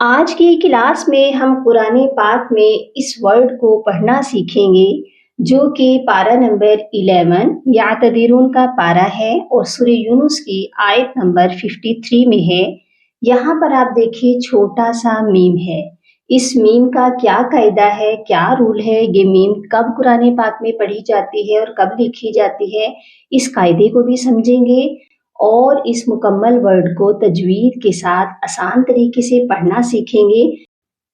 آج کی کلاس میں ہم قرآن پاک میں اس ورڈ کو پڑھنا سیکھیں گے جو کہ پارہ نمبر 11 یعتذرون کا پارہ ہے اور سورہ یونس کی آیت نمبر 53 میں ہے۔ یہاں پر آپ دیکھیے چھوٹا سا میم ہے۔ اس میم کا کیا قاعدہ ہے، کیا رول ہے، یہ میم کب قرآن پاک میں پڑھی جاتی ہے اور کب لکھی جاتی ہے، اس قاعدے کو بھی سمجھیں گے اور اس مکمل ورڈ کو تجوید کے ساتھ آسان طریقے سے پڑھنا سیکھیں گے۔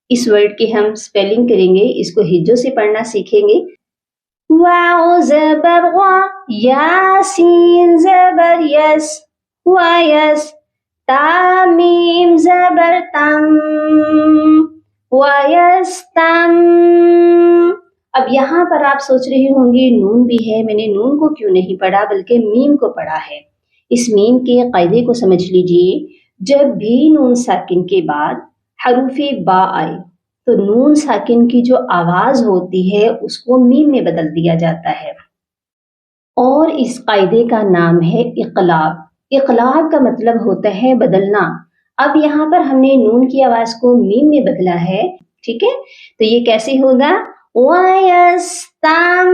اس ورڈ کی ہم سپیلنگ کریں گے، اس کو ہجوں سے پڑھنا سیکھیں گے۔ واو زبر وا، یا سین زبر یس، وایس، تا میم زبر تم، ویستم۔ اب یہاں پر آپ سوچ رہے ہوں گے نون بھی ہے، میں نے نون کو کیوں نہیں پڑھا بلکہ میم کو پڑھا ہے۔ اس میم کے قاعدے کو سمجھ لیجئے، جب بھی نون ساکن کے بعد حروف با آئے تو نون ساکن کی جو آواز ہوتی ہے اس کو میم میں بدل دیا جاتا ہے، اور اس قاعدے کا نام ہے اقلاب۔ اقلاب کا مطلب ہوتا ہے بدلنا۔ اب یہاں پر ہم نے نون کی آواز کو میم میں بدلا ہے، ٹھیک ہے، تو یہ کیسے ہوگا؟ وَيَسْتَمْ،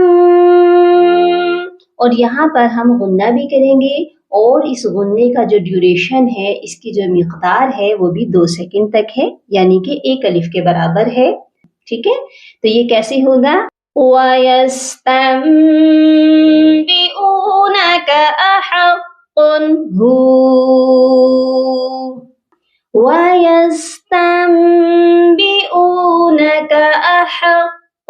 اور یہاں پر ہم غنہ بھی کریں گے، اور اس غنے کا جو ڈیوریشن ہے، اس کی جو مقدار ہے وہ بھی 2 سیکنڈ تک ہے، یعنی کہ 1 الف کے برابر ہے، ٹھیک ہے۔ تو یہ کیسے ہوگا؟ وَيَسْتَنْبِئُونَكَ أَحَقٌّ هُوَ، وَيَسْتَنْبِئُونَكَ أَحَقٌّ